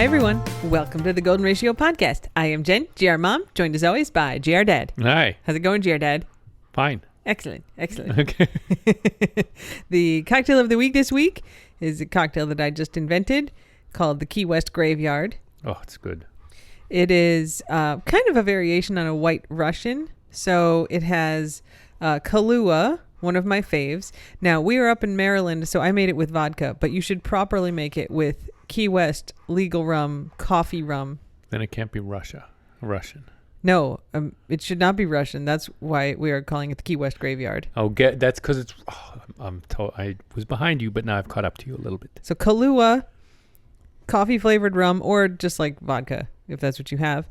Hi, everyone. Welcome to the Golden Ratio Podcast. I am Jen, GR Mom, joined as always by GR Dad. Hi. How's it going, GR Dad? Fine. Excellent. Excellent. Okay. The cocktail of the week this week is a cocktail that I just invented called the Key West Graveyard. Oh, it's good. It is kind of a variation on a White Russian. So it has Kahlua, one of my faves. Now, we were up in Maryland, so I made it with vodka, but you should properly make it with Key West legal rum, coffee rum. Then it can't be Russian. No, it should not be Russian. That's why we are calling it the Key West Graveyard. Oh, that's because it's... Oh, I was behind you, but now I've caught up to you a little bit. So Kahlua, coffee-flavored rum, or just like vodka, if that's what you have.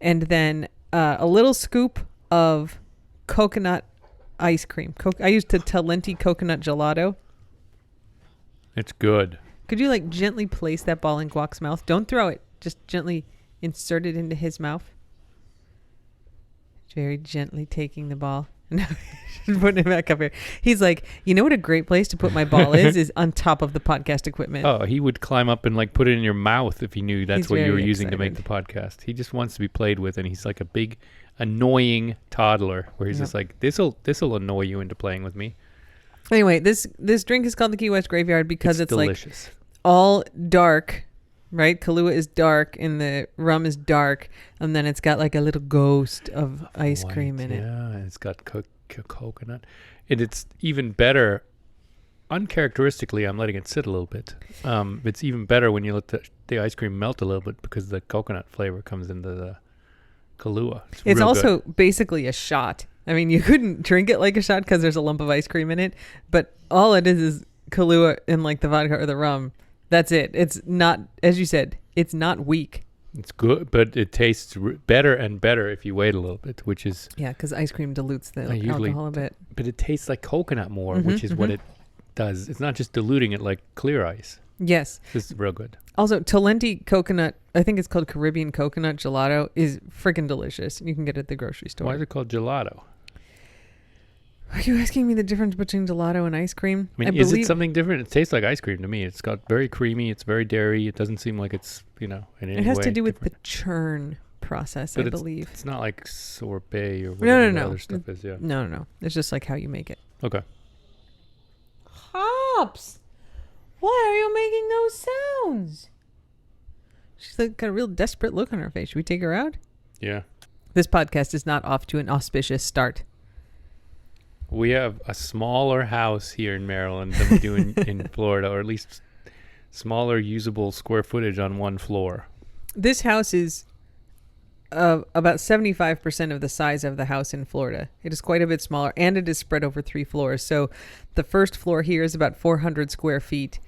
And then a little scoop of coconut ice cream. I used Talenti coconut gelato. It's good. Could you like gently place that ball in Guac's mouth? Don't throw it. Just gently insert it into his mouth. Very gently taking the ball. No, putting it back up here. He's like, you know what a great place to put my ball is on top of the podcast equipment. Oh, he would climb up and like put it in your mouth if he knew that's what you were using excited to make the podcast. He just wants to be played with, and he's like a big, annoying toddler where he's just like, this'll annoy you into playing with me. Anyway, this drink is called the Key West Graveyard because it's delicious. Like all dark, right? Kahlua is dark and the rum is dark, and then it's got like a little ghost of ice cream in it. Yeah, it's got coconut. And it's even better. Uncharacteristically, I'm letting it sit a little bit. It's even better when you let the ice cream melt a little bit because the coconut flavor comes into the Kahlua. It's also basically a shot. I mean, you couldn't drink it like a shot because there's a lump of ice cream in it, but all it is Kahlua in like the vodka or the rum. That's it. It's not, as you said, it's not weak. It's good, but it tastes better and better if you wait a little bit, which is... Yeah, because ice cream dilutes the alcohol a bit. But it tastes like coconut more, which is what it does. It's not just diluting it like clear ice. Yes. This is real good. Also, Talenti coconut, I think it's called Caribbean coconut gelato, is freaking delicious. You can get it at the grocery store. Why is it called gelato? Are you asking me the difference between gelato and ice cream? I mean, is it something different? It tastes like ice cream to me. It's got very creamy. It's very dairy. It doesn't seem like it's, in any way It has to do with the churn process, I believe. It's not like sorbet or whatever the other stuff is, yeah. No. It's just like how you make it. Okay. Hops! Why are you making those sounds? She's like got a real desperate look on her face. Should we take her out? Yeah. This podcast is not off to an auspicious start. We have a smaller house here in Maryland than we do in Florida, or at least smaller usable square footage on one floor. This house is about 75% of the size of the house in Florida. It is quite a bit smaller, and it is spread over 3 floors. So the first floor here is about 400 square feet,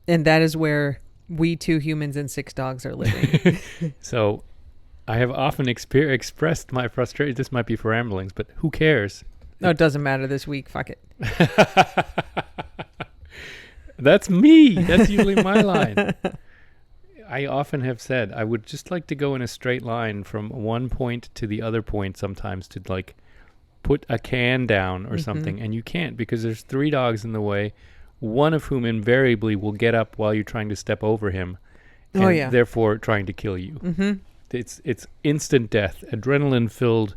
and that is where we 2 humans and 6 dogs are living. So I have often expressed my frustration. This might be for ramblings, but who cares? No, it doesn't matter this week. Fuck it. That's me. That's usually my line. I often have said I would just like to go in a straight line from one point to the other point sometimes to like put a can down or something. And you can't because there's 3 dogs in the way, one of whom invariably will get up while you're trying to step over him. And therefore trying to kill you. Mm-hmm. It's instant death, adrenaline filled.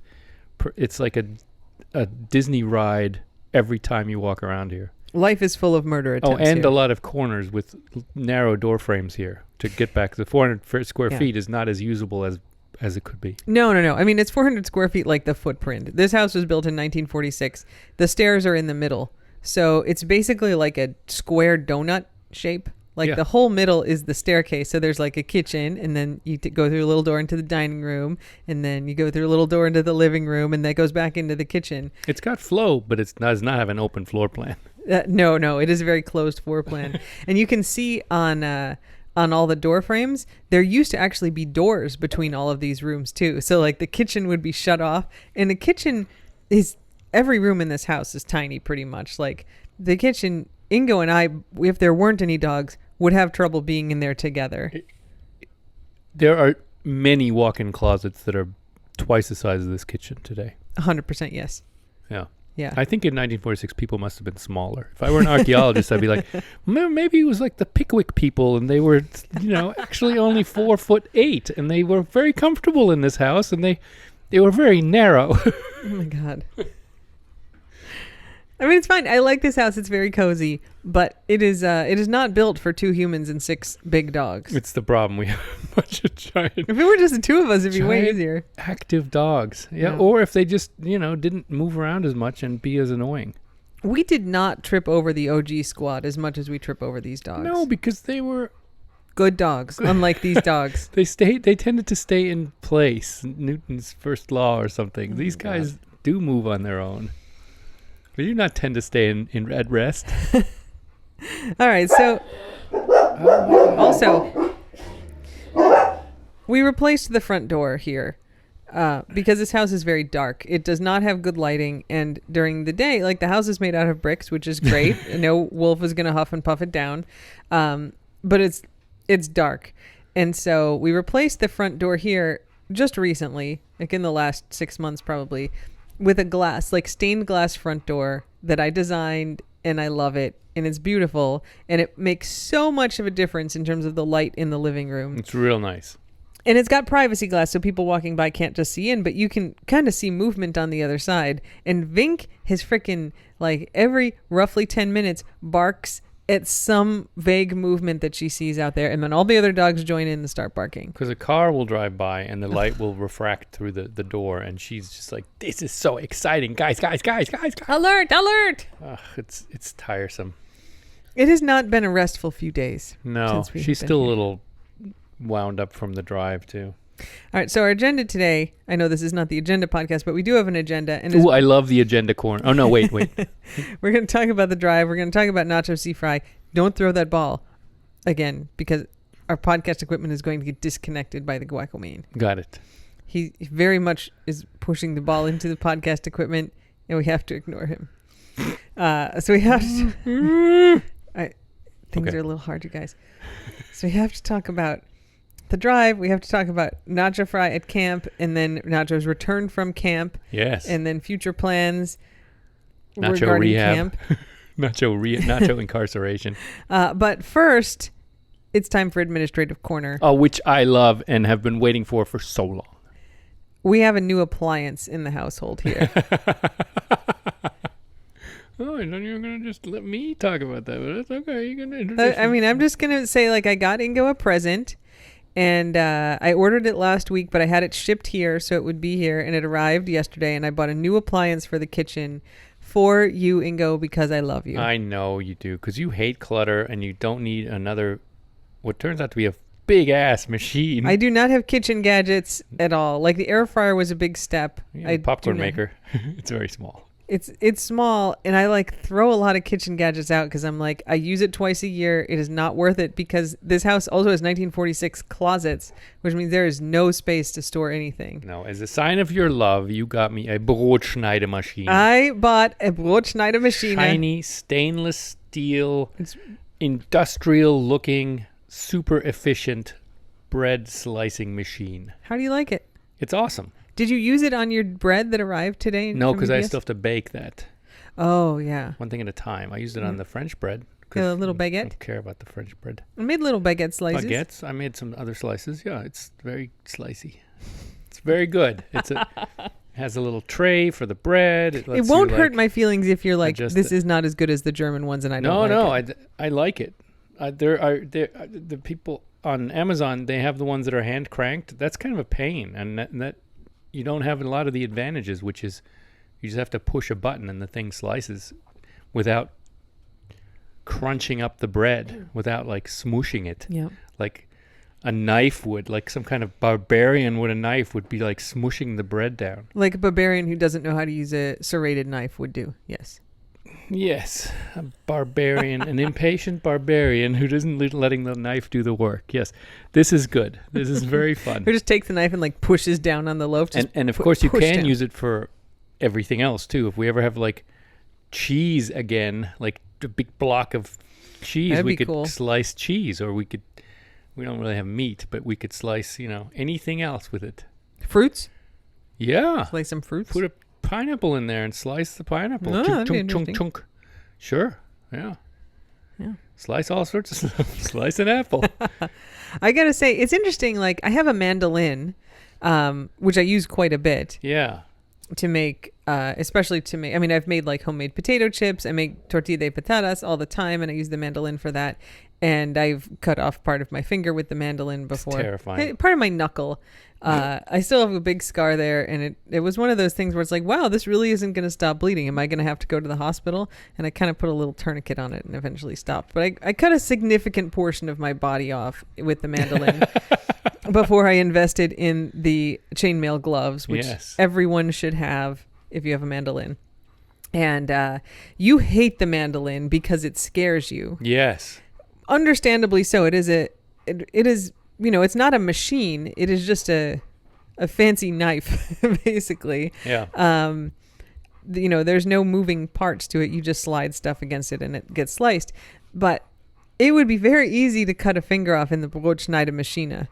It's like a Disney ride every time you walk around here. Life is full of murder attempts. Oh, and here. a lot of corners with narrow door frames here to get back. The 400 square feet is not as usable as it could be. No. I mean, it's 400 square feet like the footprint. This house was built in 1946. The stairs are in the middle. So it's basically like a square donut shape. Like the whole middle is the staircase. So there's like a kitchen, and then you go through a little door into the dining room, and then you go through a little door into the living room, and that goes back into the kitchen. It's got flow, but it does not have an open floor plan. No, it is a very closed floor plan. And you can see on all the door frames, there used to actually be doors between all of these rooms too. So like the kitchen would be shut off, and the kitchen is, every room in this house is tiny pretty much. Like the kitchen, Ingo and I, if there weren't any dogs, would have trouble being in there together. There are many walk-in closets that are twice the size of this kitchen today. 100% yes. Yeah. Yeah. I think in 1946 people must have been smaller. If I were an archaeologist, I'd be like, maybe it was like the Pickwick people, and they were, actually only 4'8", and they were very comfortable in this house, and they were very narrow. Oh my God. I mean, it's fine. I like this house. It's very cozy, but it is not built for 2 humans and 6 big dogs. It's the problem. We have a bunch of giant If it were just the 2 of us, it'd be way Giant easier. active dogs. Yeah, Yeah. or if they just, didn't move around as much and be as annoying. We did not trip over the OG squad as much as we trip over these dogs. No, because they were Good dogs, unlike these dogs. they tended to stay in place. Newton's first law or something. These guys do move on their own. But you not tend to stay at rest. All right, so also we replaced the front door here because this house is very dark. It does not have good lighting, and during the day, like, the house is made out of bricks, which is great. No wolf is going to huff and puff it down, but it's dark, and so we replaced the front door here just recently, like in the last 6 months probably, with a glass, like stained glass front door that I designed, and I love it, and it's beautiful, and it makes so much of a difference in terms of the light in the living room. It's real nice. And it's got privacy glass, so people walking by can't just see in, but you can kind of see movement on the other side. And Vink, his freaking, like, every roughly 10 minutes barks at some vague movement that she sees out there, and then all the other dogs join in and start barking. Because a car will drive by and the light will refract through the door, and she's just like, this is so exciting. Guys. Alert, alert! Ugh, it's tiresome. It has not been a restful few days. No, since we she's have been still a here. little wound up from the drive, too. All right, so our agenda today, I know this is not the agenda podcast, but we do have an agenda. And Ooh, I love the agenda corner. Oh, no, wait. we're going to talk about the drive. We're going to talk about Nacho Sea Fry. Don't throw that ball again, because our podcast equipment is going to get disconnected by the guacamole. Got it. He very much is pushing the ball into the podcast equipment, and we have to ignore him. So we have to... Things Okay. are a little hard, you guys. So we have to talk about the drive. We have to talk about Nacho Fry at camp, and then Nacho's return from camp, Yes. and then future plans Nacho regarding rehab. camp. Nacho incarceration. But first, it's time for Administrative Corner. Oh, which I love and have been waiting for so long. We have a new appliance in the household here. Oh, I thought you were going to just let me talk about that, but that's okay. You can introduce I mean, I'm just going to say, like, I got Ingo a present, and I ordered it last week, but I had it shipped here, so it would be here, and it arrived yesterday, and I bought a new appliance for the kitchen for you, Ingo, because I love you. I know you do, because you hate clutter and you don't need another, what turns out to be a big-ass machine. I do not have kitchen gadgets at all. Like, the air fryer was a big step. Yeah, popcorn maker. It's very small. It's small, and I like throw a lot of kitchen gadgets out because I'm like, I use it twice a year. It is not worth it because this house also has 1946 closets, which means there is no space to store anything. No, as a sign of your love, you got me a Brotschneidemaschine. I bought a Brotschneidemaschine. Shiny stainless steel, It's- industrial-looking, super efficient bread slicing machine. How do you like it? It's awesome. Did you use it on your bread that arrived today? No, from because I UPS? still have to bake that. Oh, yeah. One thing at a time. I used it on the French bread. The little I baguette? don't care about the French bread. I made little baguette slices. Baguettes. I made some other slices. Yeah, it's very slicey. It's very good. It has a little tray for the bread. It It lets won't you, hurt like, my feelings if you're like, adjust this it. is not as good as the German ones, and I don't like it. I like it. The people on Amazon, they have the ones that are hand cranked. That's kind of a pain, and that you don't have a lot of the advantages, which is you just have to push a button and the thing slices without crunching up the bread, without like smooshing it. Yeah. Like a knife would, like some kind of barbarian with a knife would be like smushing the bread down. Like a barbarian who doesn't know how to use a serrated knife would do. Yes. Yes, a barbarian, an impatient barbarian who isn't letting the knife do the work. Yes, this is good. This is very fun. Who just takes the knife and like pushes down on the loaf. Just And of course, you push can down. use it for everything else too. If we ever have like cheese again, like a big block of cheese, That'd we be could cool. slice cheese, or we don't really have meat, but we could slice, anything else with it. Fruits? Yeah. Play some fruits? Put a pineapple in there and slice the pineapple. Oh, chunk, that'd be chunk, chunk, interesting. chunk. Sure. Yeah. Yeah. Slice all sorts of stuff. Slice an apple. I gotta say, it's interesting. Like, I have a mandolin, which I use quite a bit Yeah. to make, especially to make. I mean, I've made like homemade potato chips. I make tortilla de patatas all the time, and I use the mandolin for that. And I've cut off part of my finger with the mandolin before. It's terrifying. Part of my knuckle. I still have a big scar there, and it was one of those things where it's like, wow, this really isn't going to stop bleeding. Am I going to have to go to the hospital? And I kind of put a little tourniquet on it and eventually stopped. But I cut a significant portion of my body off with the mandolin before I invested in the chainmail gloves, which Yes. everyone should have if you have a mandolin. And you hate the mandolin because it scares you. Yes. Understandably so. It is it's not a machine. It is just a fancy knife, basically. Yeah. There's no moving parts to it. You just slide stuff against it and it gets sliced. But it would be very easy to cut a finger off in the Brotschneidemaschine.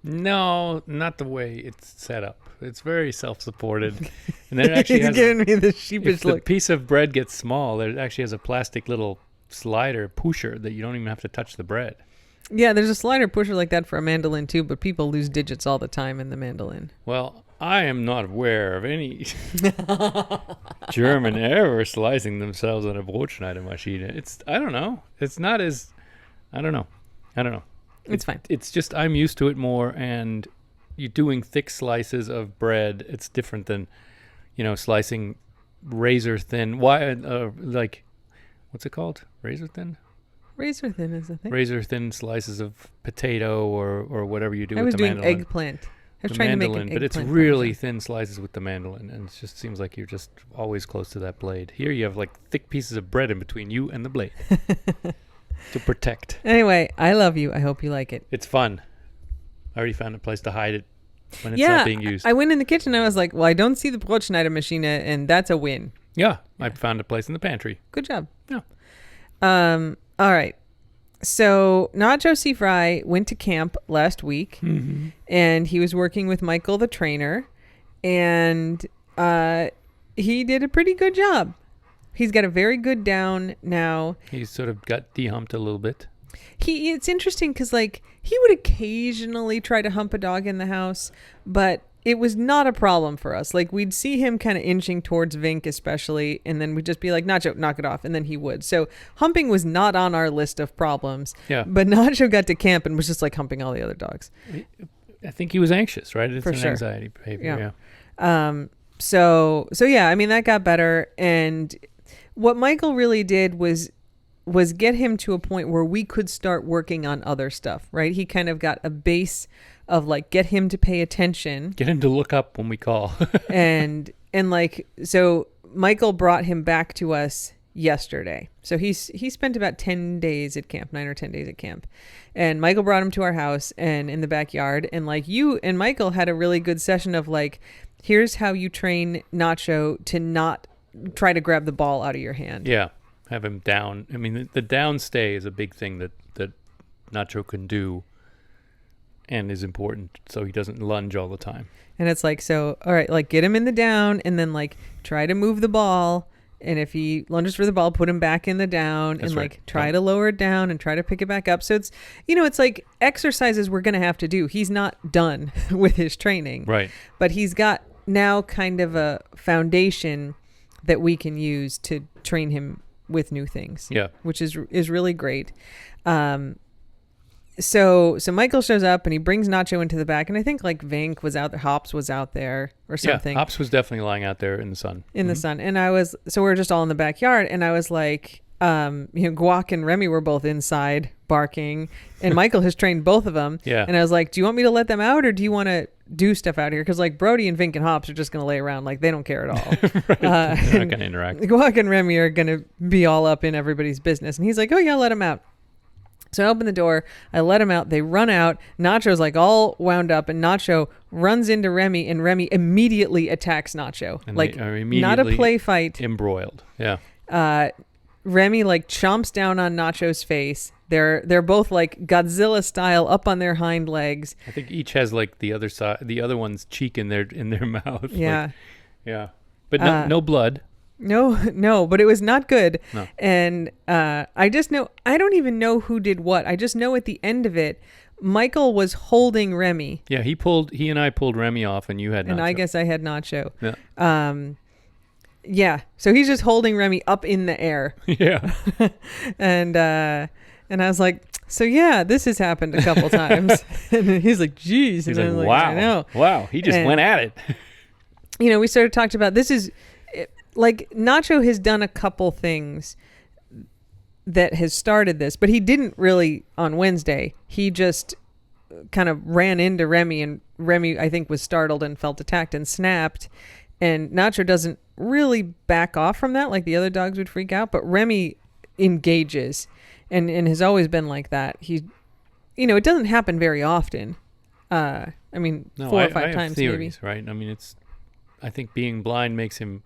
No, not the way it's set up. It's very self-supported. And then it actually He's has giving me the sheepish if the look. piece of bread gets small, it actually has a plastic little slider pusher that you don't even have to touch the bread. Yeah, there's a slider pusher like that for a mandolin too, but people lose digits all the time in the mandolin. Well, I am not aware of any German ever slicing themselves on a Brotschneidemaschine. I don't know. It's not as, I don't know. It's fine. It's just I'm used to it more, and you're doing thick slices of bread. It's different than, slicing razor thin. Why, like, what's it called? Razor thin? Razor thin is the thing. Razor thin slices of potato or whatever you do I with was the doing mandolin. eggplant. I was The trying to make an mandolin, but it's eggplant really parmesan. thin slices with the mandolin, and it just seems like you're just always close to that blade. Here you have like thick pieces of bread in between you and the blade to protect. Anyway, I love you. I hope you like it. It's fun. I already found a place to hide it when it's not being used. I went in the kitchen and I was like, well, I don't see the Brotschneidemaschine, and that's a win. Yeah, I found a place in the pantry. Good job. Yeah. All right. So Nacho Seafry went to camp last week, and he was working with Michael, the trainer, and he did a pretty good job. He's got a very good down now. He's sort of got dehumped a little bit. It's interesting because like he would occasionally try to hump a dog in the house, but it was not a problem for us. Like we'd see him kind of inching towards Vink especially, and then we'd just be like, Nacho, knock it off, and then he would. So humping was not on our list of problems. Yeah. But Nacho got to camp and was just like humping all the other dogs. I think he was anxious, right? It's For an sure. anxiety behavior. Yeah. So yeah, I mean that got better, and what Michael really did was get him to a point where we could start working on other stuff, right? He kind of got a base of like get him to pay attention. Get him to look up when we call. and like so Michael brought him back to us yesterday. So he spent about 10 days at camp, 9 or 10 days at camp. And Michael brought him to our house and in the backyard, and like you and Michael had a really good session of like, here's how you train Nacho to not try to grab the ball out of your hand. Yeah. Have him down. I mean, the down stay is a big thing that Nacho can do and is important, so he doesn't lunge all the time. And it's like, so, all right, like get him in the down and then like try to move the ball. And if he lunges for the ball, put him back in the down. That's and like right. try to lower it down and try to pick it back up. So it's, it's like exercises we're going to have to do. He's not done with his training. Right. But he's got now kind of a foundation that we can use to train him with new things. Yeah. Which is really great. So Michael shows up and he brings Nacho into the back, and I think like Vink was out there, Hops was out there or something. Yeah, Hops was definitely lying out there in the sun. In the sun. And so we were just all in the backyard, and I was like, Guac and Remy were both inside barking, and Michael has trained both of them. Yeah. And I was like, do you want me to let them out, or do you want to do stuff out here? Because like Brody and Vink and Hops are just going to lay around. Like they don't care at all. Right. They're not going to interact. Guac and Remy are going to be all up in everybody's business. And he's like, oh yeah, let him out. So I open the door, I let him out, they run out, Nacho's like all wound up, and Nacho runs into Remy, and Remy immediately attacks Nacho. And like they are not a immediately play fight. Embroiled. Yeah. Remy like chomps down on Nacho's face. They're both like Godzilla style up on their hind legs. I think each has like the other one's cheek in their mouth. Yeah. Like, yeah. But no blood. No, but it was not good. No. And I just know, I don't even know who did what. I just know at the end of it, Michael was holding Remy. Yeah, he and I pulled Remy off, and you had Nacho. And I guess I had Nacho. Yeah. Yeah. So he's just holding Remy up in the air. Yeah. And I was like, so yeah, this has happened a couple times. And he's like, geez. He's and like, I was wow. I know. Wow. He just went at it. You know, we sort of talked about this is like Nacho has done a couple things that has started this, but he didn't really on Wednesday. He just kind of ran into Remy, and Remy, I think, was startled and felt attacked and snapped. And Nacho doesn't really back off from that like the other dogs would freak out, but Remy engages and has always been like that. He, you know, it doesn't happen very often. I mean, 4 or 5 I have times theories, maybe. right? I mean, I think being blind makes him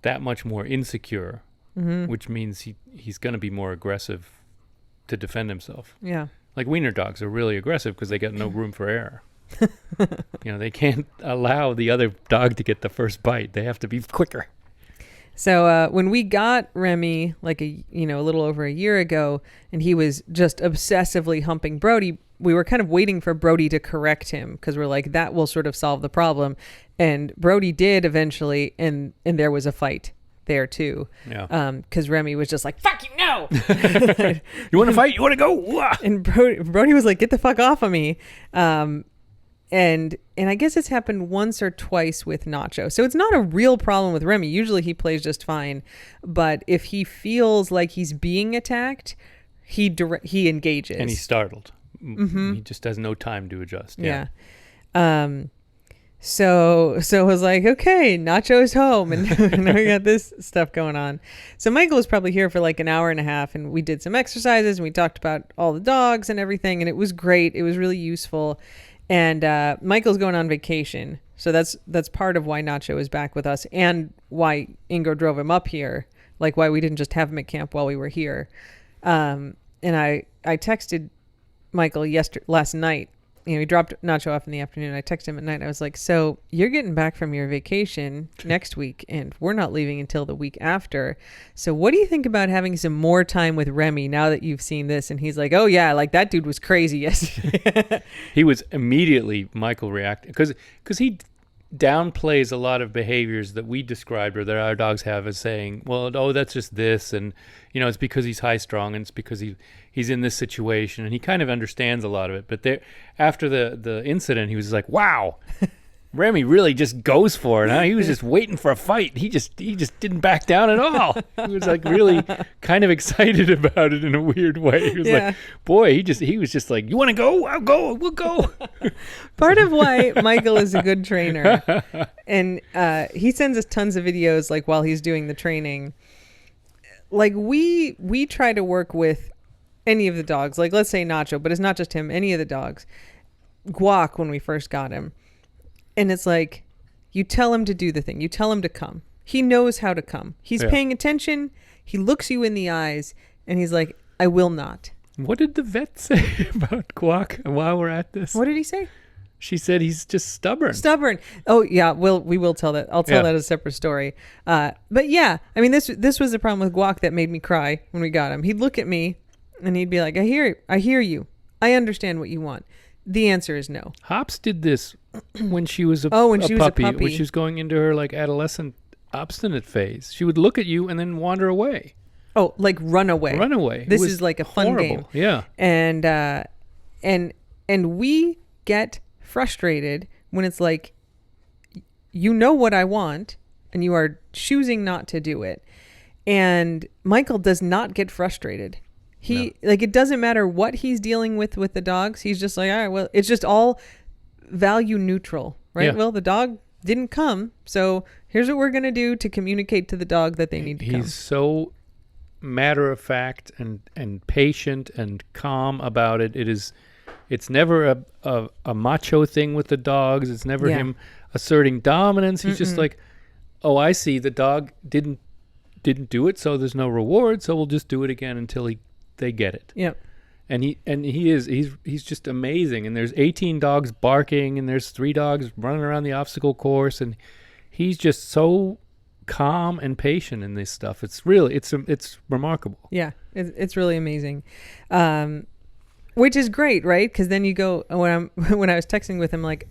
that much more insecure, which means he's going to be more aggressive to defend himself. Yeah. Like wiener dogs are really aggressive because they got no room for error. You know, they can't allow the other dog to get the first bite. They have to be quicker. So when we got Remy, like a little over a year ago, and he was just obsessively humping Brody, we were kind of waiting for Brody to correct him because we're like, that will sort of solve the problem. And Brody did eventually, and there was a fight there too. Yeah. Because Remy was just like, fuck you, no. You want to fight? You want to go? Wah! And Brody was like, get the fuck off of me. And I guess it's happened once or twice with Nacho. So it's not a real problem with Remy. Usually he plays just fine. But if he feels like he's being attacked, he engages. And he's startled. Mm-hmm. He just has no time to adjust. Yeah. So it was like, okay, Nacho's home. And now we got this stuff going on. So Michael was probably here for like an hour and a half. And we did some exercises. And we talked about all the dogs and everything. And it was great. It was really useful. And Michael's going on vacation. So that's part of why Nacho is back with us and why Ingo drove him up here. Like why we didn't just have him at camp while we were here. And I texted Michael last night. You know, he dropped Nacho off in the afternoon. I texted him at night. I was like, so you're getting back from your vacation next week and we're not leaving until the week after. So what do you think about having some more time with Remy now that you've seen this? And he's like, oh yeah, like that dude was crazy yesterday. He was immediately, Michael reacted because he downplays a lot of behaviors that we described or that our dogs have as saying, well, oh, that's just this. And, you know, it's because he's high strung and it's because he's in this situation, and he kind of understands a lot of it. But after the incident, he was like, wow, Remy really just goes for it, huh? He was just waiting for a fight. He just didn't back down at all. He was like really kind of excited about it in a weird way. He was like, boy, he was just like, you want to go? I'll go. We'll go. Part of why Michael is a good trainer, and he sends us tons of videos like while he's doing the training. Like we try to work with any of the dogs, like let's say Nacho, but it's not just him, any of the dogs. Guac, when we first got him. And it's like, you tell him to do the thing. You tell him to come. He knows how to come. He's paying attention. He looks you in the eyes and he's like, I will not. What did the vet say about Guac while we're at this? What did he say? She said he's just stubborn. Stubborn. Oh yeah. We will tell that. I'll tell that as a separate story. But yeah, I mean, this was the problem with Guac that made me cry when we got him. He'd look at me and he'd be like, I hear you. I understand what you want. The answer is no. Hops did this when she was a was a puppy. When she was going into her like adolescent obstinate phase. She would look at you and then wander away. Oh, like run away. Run away. This is like a fun game. Yeah. And we get frustrated when it's like, you know what I want and you are choosing not to do it. And Michael does not get frustrated. Like, it doesn't matter what he's dealing with the dogs. He's just like, all right, well, it's just all value neutral, right? Yeah. Well, the dog didn't come, so here's what we're going to do to communicate to the dog that they need to come. He's so matter of fact and patient and calm about it. It's never a macho thing with the dogs. It's never him asserting dominance. He's just like, oh, I see the dog didn't do it, so there's no reward, so we'll just do it again until they get it. Yep. And he's just amazing. And there's 18 dogs barking and there's 3 dogs running around the obstacle course, and he's just so calm and patient in this stuff. It's really, it's remarkable. Yeah, it's really amazing, which is great, right? Because then you go when I was texting with him, like,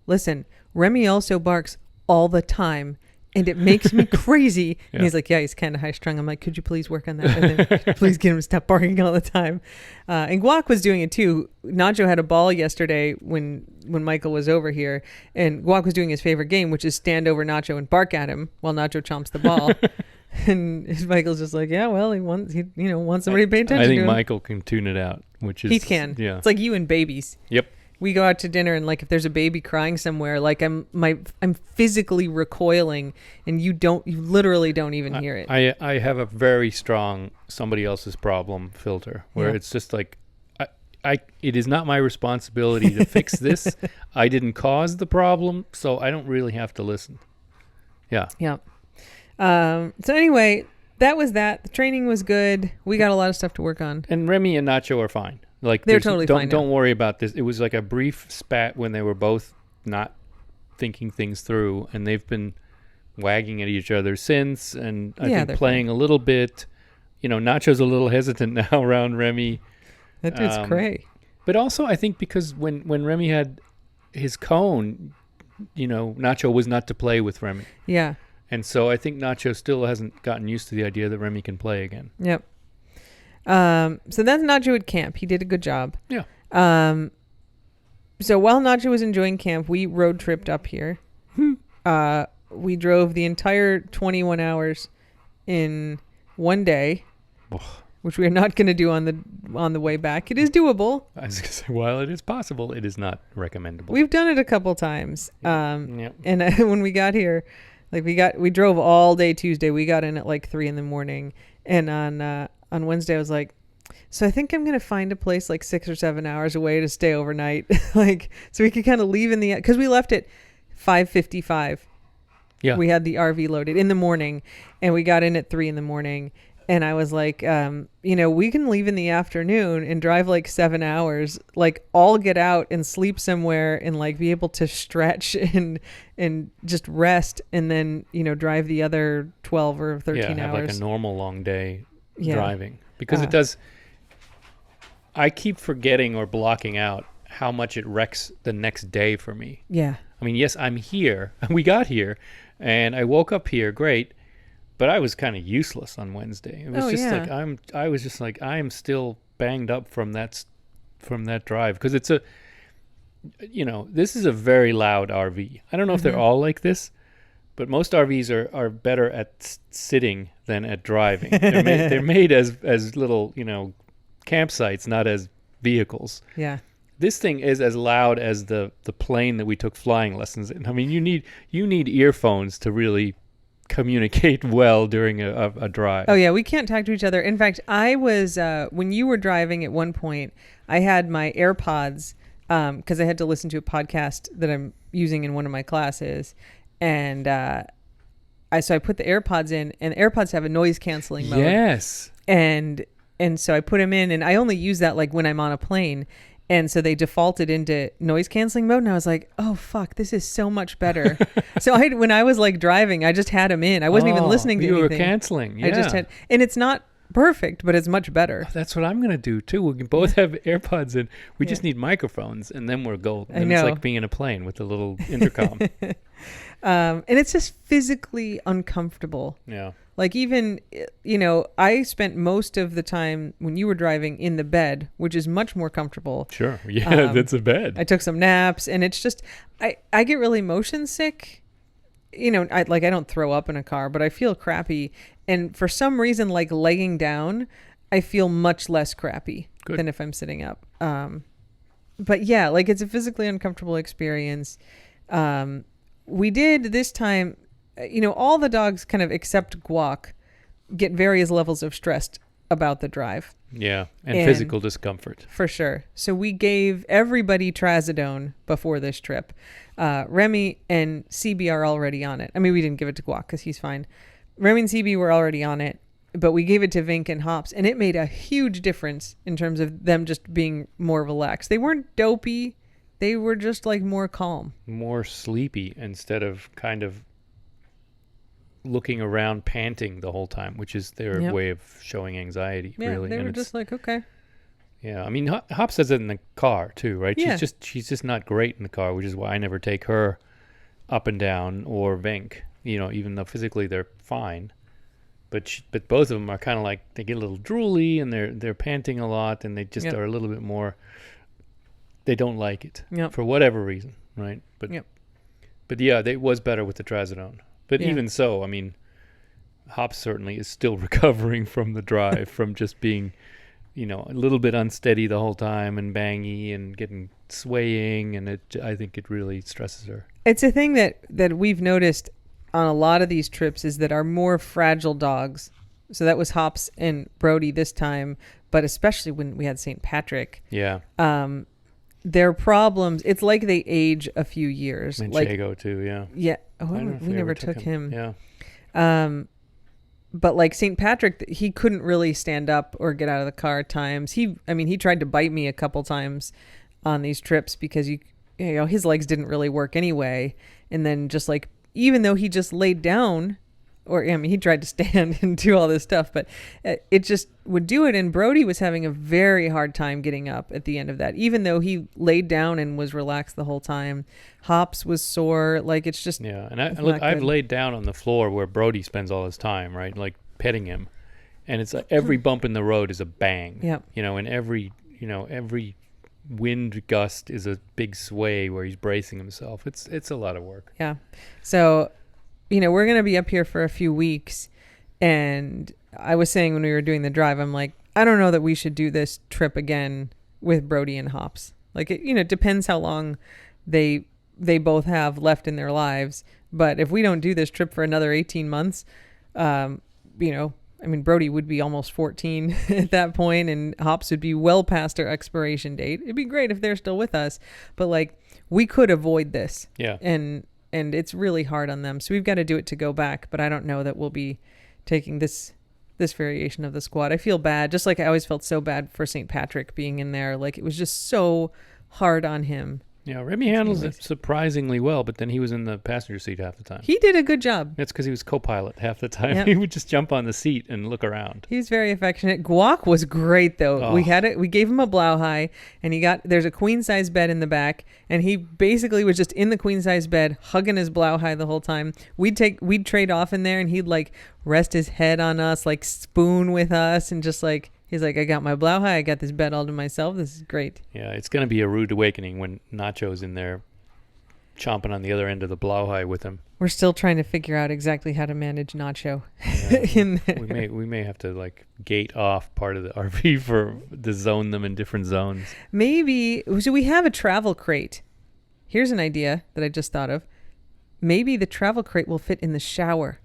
listen, Remy also barks all the time, and it makes me crazy. Yeah. And he's like, yeah, he's kind of high strung. I'm like, could you please work on that with him? Could you please get him to stop barking all the time. And Guac was doing it too. Nacho had a ball yesterday when Michael was over here, and Guac was doing his favorite game, which is stand over Nacho and bark at him while Nacho chomps the ball. And Michael's just like, yeah, well, he wants somebody to pay attention I think to him. Michael can tune it out, which is... He can. Yeah. It's like you and babies. Yep. We go out to dinner, and like if there's a baby crying somewhere, like I'm physically recoiling, and you literally don't even hear it. I have a very strong somebody else's problem filter where Yeah. it's just like, it is not my responsibility to fix this. I didn't cause the problem, so I don't really have to listen. Yeah. Yeah. So anyway, that was that. The training was good. We got a lot of stuff to work on. And Remy and Nacho are fine. Like They're totally fine now. Don't worry about this. It was like a brief spat when they were both not thinking things through, and they've been wagging at each other since. And I think they're playing a little bit. Nacho's a little hesitant now around Remy. That dude's cray. But also, I think because when Remy had his cone, Nacho was not to play with Remy. Yeah. And so I think Nacho still hasn't gotten used to the idea that Remy can play again. Yep. So that's Nacho at camp. He did a good job. Yeah. So while Nacho was enjoying camp, we road tripped up here. We drove the entire 21 hours in one day, which we are not going to do on the way back. It is doable. I was going to say, while it is possible, it is not recommendable. We've done it a couple times. Yep. And when we got here, like we drove all day Tuesday. We got in at like 3 a.m. And on Wednesday, I was like, so I think I'm going to find a place like 6 or 7 hours away to stay overnight. Like, so we could kind of leave because we left at 5:55. Yeah. We had the RV loaded in the morning, and we got in at 3 a.m. And I was like, we can leave in the afternoon and drive like 7 hours, like all get out and sleep somewhere and like be able to stretch and just rest, and then, drive the other 12 or 13 have hours. like a normal long day Yeah. driving. Because it does, I keep forgetting or blocking out how much it wrecks the next day for me. Yeah. I mean, yes, I'm here. We got here, and I woke up here, great. But I was kind of useless on Wednesday. It was I am still banged up from that drive, because it's this is a very loud RV. I don't know if they're all like this, but most RVs are better at sitting than at driving. They're made as little, campsites, not as vehicles. Yeah. This thing is as loud as the plane that we took flying lessons in. I mean, you need earphones to really communicate well during a drive. Oh yeah, we can't talk to each other. In fact, I was when you were driving at one point, I had my AirPods because I had to listen to a podcast that I'm using in one of my classes, and so I put the AirPods in, and the AirPods have a noise canceling mode. Yes. And so I put them in, and I only use that like when I'm on a plane. And so they defaulted into noise canceling mode, and I was like, "Oh fuck, this is so much better." So when I was like driving, I just had them in. I wasn't even listening to anything. You were canceling. Yeah. I just had, and it's not perfect, but it's much better. Oh, that's what I'm gonna do too. We can both have AirPods in. We just need microphones, and then we're golden. And it's like being in a plane with a little intercom. And it's just physically uncomfortable. Yeah. Like even, I spent most of the time when you were driving in the bed, which is much more comfortable. Sure. Yeah, that's a bed. I took some naps, and it's just, I get really motion sick. I don't throw up in a car, but I feel crappy. And for some reason, like laying down, I feel much less crappy than if I'm sitting up. But yeah, like it's a physically uncomfortable experience. We did this time, all the dogs kind of except Guac get various levels of stress about the drive. Yeah, and physical discomfort. For sure. So we gave everybody trazodone before this trip. Remy and CB are already on it. I mean, we didn't give it to Guac because he's fine. Remy and CB were already on it, but we gave it to Vink and Hops, and it made a huge difference in terms of them just being more relaxed. They weren't dopey. They were just like more calm. More sleepy instead of kind of looking around, panting the whole time, which is their Yep. way of showing anxiety. Yeah, really, they and were it's- just like, okay. yeah. I mean, Hop says it in the car too, right? Yeah. She's just not great in the car, which is why I never take her up and down or Vink. Even though physically they're fine, but both of them are kind of like they get a little drooly and they're panting a lot and they just Yep. are a little bit more. They don't like it Yep. for whatever reason, right? But Yep. but yeah, it was better with the trazodone. But Yeah. even so, I mean, Hop certainly is still recovering from the drive, from just being, a little bit unsteady the whole time and bangy and getting swaying, and I think it really stresses her. It's a thing that we've noticed on a lot of these trips is that our more fragile dogs, so that was Hops and Brody this time, but especially when we had St. Patrick, Yeah, their problems, it's like they age a few years. Like, Manchego too. Yeah, yeah. Oh, I don't know if we never took him. Yeah, But like St. Patrick, he couldn't really stand up or get out of the car at times. He tried to bite me a couple times on these trips because his legs didn't really work anyway. And then just like, even though he just laid down, he tried to stand and do all this stuff, but it just would do it. And Brody was having a very hard time getting up at the end of that, even though he laid down and was relaxed the whole time. Hops was sore. Like, it's just, yeah. And it's I've not good. laid down on the floor where Brody spends all his time, right? Like petting him, and it's like every bump in the road is a bang. Yeah. And every wind gust is a big sway where he's bracing himself. It's a lot of work. Yeah. So, we're going to be up here for a few weeks. And I was saying when we were doing the drive, I'm like, I don't know that we should do this trip again with Brody and Hops. Like, it depends how long they both have left in their lives. But if we don't do this trip for another 18 months, Brody would be almost 14 at that point, and Hops would be well past their expiration date. It'd be great if they're still with us, but like, we could avoid this. Yeah. And it's really hard on them. So we've got to do it to go back, but I don't know that we'll be taking this variation of the squad. I feel bad, just like I always felt so bad for St. Patrick being in there. Like, it was just so hard on him. Yeah, Remy handles it Anyways. surprisingly well, but then he was in the passenger seat half the time. He did a good job. That's because he was co-pilot half the time. Yep. He would just jump on the seat and look around. He was very affectionate. Guac was great though. Oh. We gave him a Blauhai, and there's a queen size bed in the back, and he basically was just in the queen size bed hugging his Blauhai the whole time. We'd trade off in there, and he'd like rest his head on us, like spoon with us, and just like, he's like, I got my Blauhai, I got this bed all to myself. This is great. Yeah, it's going to be a rude awakening when Nacho's in there chomping on the other end of the Blauhai with him. We're still trying to figure out exactly how to manage Nacho Yeah, in there. we may have to like gate off part of the RV to zone them in different zones. Maybe, so we have a travel crate. Here's an idea that I just thought of. Maybe the travel crate will fit in the shower.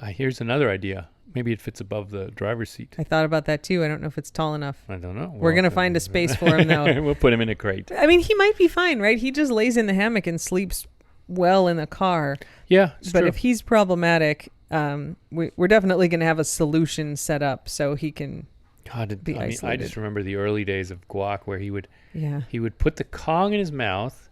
Here's another idea. Maybe it fits above the driver's seat. I thought about that too. I don't know if it's tall enough. I don't know. We're going to find a space for him though. We'll put him in a crate. I mean, he might be fine, right? He just lays in the hammock and sleeps well in the car. Yeah, it's But true. if he's problematic, we're definitely going to have a solution set up so he can, God, be I isolated. just remember the early days of Guac where he would yeah. put the Kong in his mouth,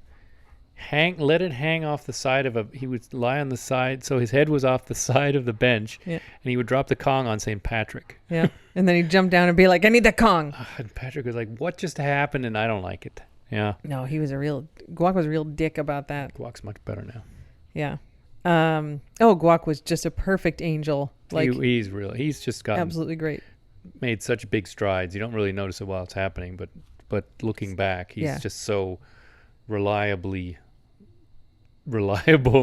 let it hang off the side he would lie on the side, so his head was off the side of the bench, Yeah. and he would drop the Kong on St. Patrick. Yeah. And then he'd jump down and be like, I need the Kong. And Patrick was like, what just happened? And I don't like it. Yeah. No, Guac was a real dick about that. Guac's much better now. Yeah. Guac was just a perfect angel. Like, He's just gotten absolutely great. made such big strides. You don't really notice it while it's happening, but looking back, he's Yeah. just so reliable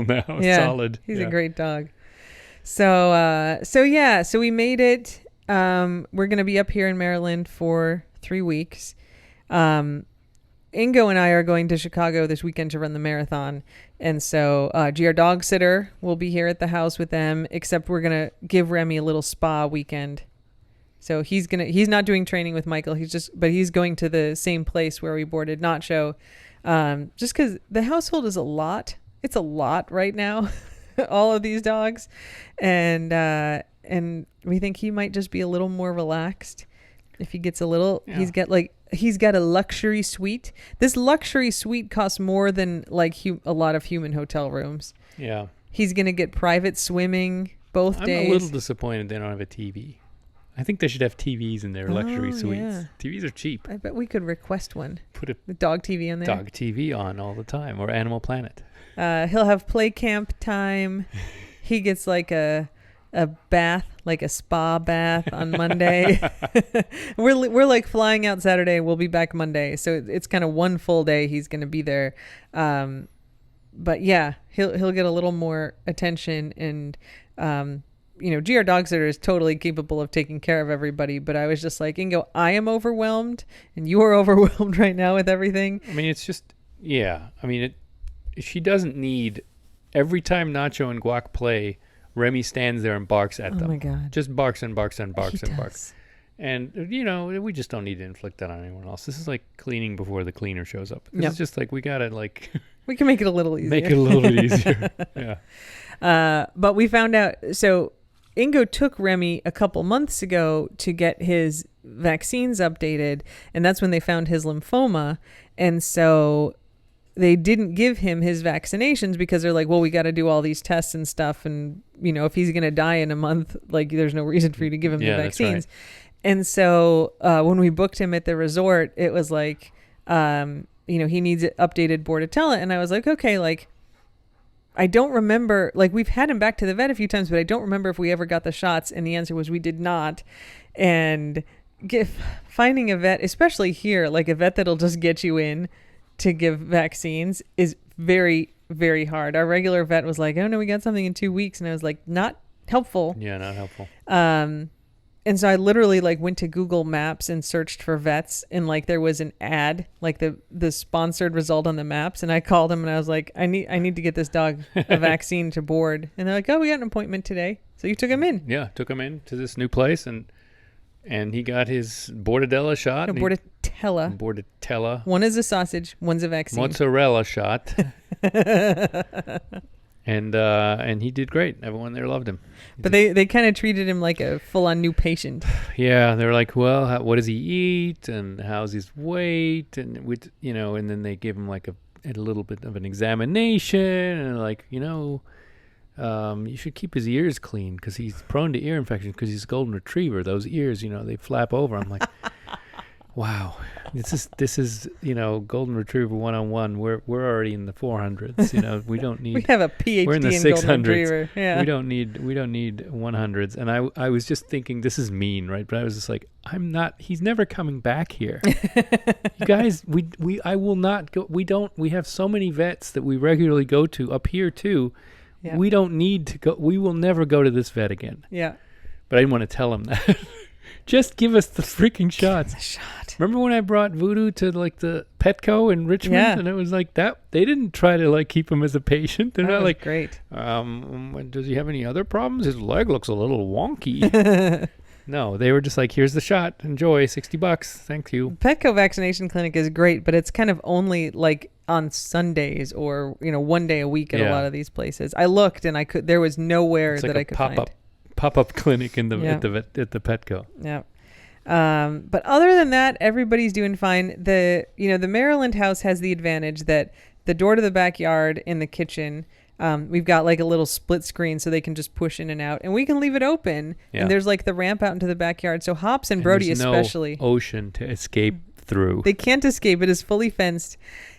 now. Yeah, Solid. He's Yeah. a great dog. So we made it. We're going to be up here in Maryland for 3 weeks. Ingo and I are going to Chicago this weekend to run the marathon. And so GR Dog Sitter will be here at the house with them, except we're going to give Remy a little spa weekend. So he's not doing training with Michael. But he's going to the same place where we boarded Nacho. Just because the household is a lot. It's a lot right now, all of these dogs. And we think he might just be a little more relaxed if he gets a little, Yeah. he's got a luxury suite. This luxury suite costs more than like a lot of human hotel rooms. Yeah. He's going to get private swimming both days. I'm a little disappointed they don't have a TV. I think they should have TVs in their luxury suites. Yeah. TVs are cheap. I bet we could request one. Put a The dog TV on there. dog TV on all the time, or Animal Planet. He'll have play camp time. He gets like a bath, like a spa bath on Monday. we're like flying out Saturday. We'll be back Monday, so it's kind of one full day he's going to be there. But yeah, he'll get a little more attention, and GR Dog Sitter is totally capable of taking care of everybody. But I was just like, Ingo, I am overwhelmed, and you are overwhelmed right now with everything. I mean, it's just she doesn't need every time Nacho and Guac play. Remy stands there and barks at them. Oh my God. Just barks and barks and barks He and barks. does. And, we just don't need to inflict that on anyone else. This is like cleaning before the cleaner shows up. This Yep. is just like, we got to like We can make it a little easier. make it a little bit easier. Yeah. But we found out, so Ingo took Remy a couple months ago to get his vaccines updated, and that's when they found his lymphoma. And so they didn't give him his vaccinations because they're like, well, we got to do all these tests and stuff. And, if he's going to die in a month, like there's no reason for you to give him the Yeah, that's right. vaccines. And so when we booked him at the resort, it was like, he needs updated Bordetella. And I was like, okay, like, I don't remember, like we've had him back to the vet a few times, but I don't remember if we ever got the shots. And the answer was we did not. And finding a vet, especially here, like a vet that'll just get you in to give vaccines is very, very hard. Our regular vet was like, oh no, we got something in 2 weeks. And I was like, not helpful. Yeah, not helpful. And so I literally like went to Google Maps and searched for vets, and like there was an ad, like the sponsored result on the maps. And I called him and I was like, I need to get this dog a vaccine to board. And they're like, oh, we got an appointment today. So you took him in. Yeah, took him in to this new place, and he got his Bordetella shot. No, Bordetella. Bordetella. One is a sausage, one's a vaccine. Mozzarella shot. And he did great. Everyone there loved him. But they kind of treated him like a full-on new patient. Yeah, they're like, well, what does he eat, and how's his weight, and and then they give him like a little bit of an examination, and like, you should keep his ears clean because he's prone to ear infection because he's a golden retriever. Those ears, they flap over. I'm like, wow, this is golden retriever 101. We're already in the 400s. We don't need. We have a PhD we're in the in golden 600s. retriever. Yeah. We don't need 100s. And I was just thinking, this is mean, right? But I was just like, he's never coming back here. You guys, I will not go. We have so many vets that we regularly go to up here too. Yeah. We don't need to go. We will never go to this vet again. Yeah. But I didn't want to tell him that. Just give us the freaking shots. A shot. Remember when I brought Voodoo to like the Petco in Richmond? Yeah. And it was like that. They didn't try to like keep him as a patient. They're That not was like, great. Does he have any other problems? His leg looks a little wonky. No, they were just like, here's the shot. Enjoy. $60. Thank you. Petco vaccination clinic is great, but it's kind of only like on Sundays or, one day a week at a lot of these places. I looked and there was nowhere It's like that I could find. Pop-up clinic at the Petco. Yeah. But other than that, everybody's doing fine. The Maryland house has the advantage that the door to the backyard in the kitchen, we've got like a little split screen so they can just push in and out, and we can leave it open. Yeah. And there's like the ramp out into the backyard. So Hops and Brody there's especially. no ocean to escape through. They can't escape. It is fully fenced.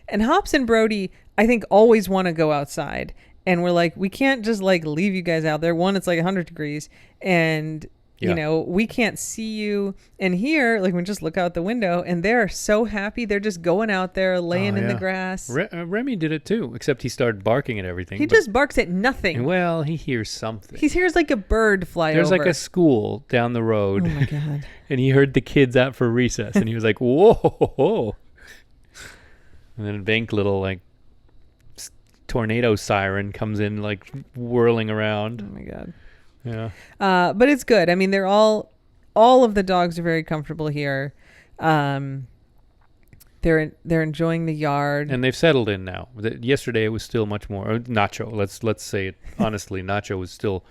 And Hops and Brody, I think, always want to go outside. And we're like, we can't just like leave you guys out there. One, it's like 100 degrees. And, we can't see you. And here, like, we just look out the window and they're so happy. They're just going out there, laying in the grass. Remy did it too, except he started barking at everything. He just barks at nothing. Well, he hears something. He hears like a bird fly There's over. like a school down the road. Oh my God. And he heard the kids out for recess, and he was like, whoa. And then a bank little like tornado siren comes in like whirling around. Oh my God. Yeah. But it's good. I mean, they're all of the dogs are very comfortable here. They're enjoying the yard. And they've settled in now. Yesterday it was still much more Nacho. Let's say it honestly. Nacho was still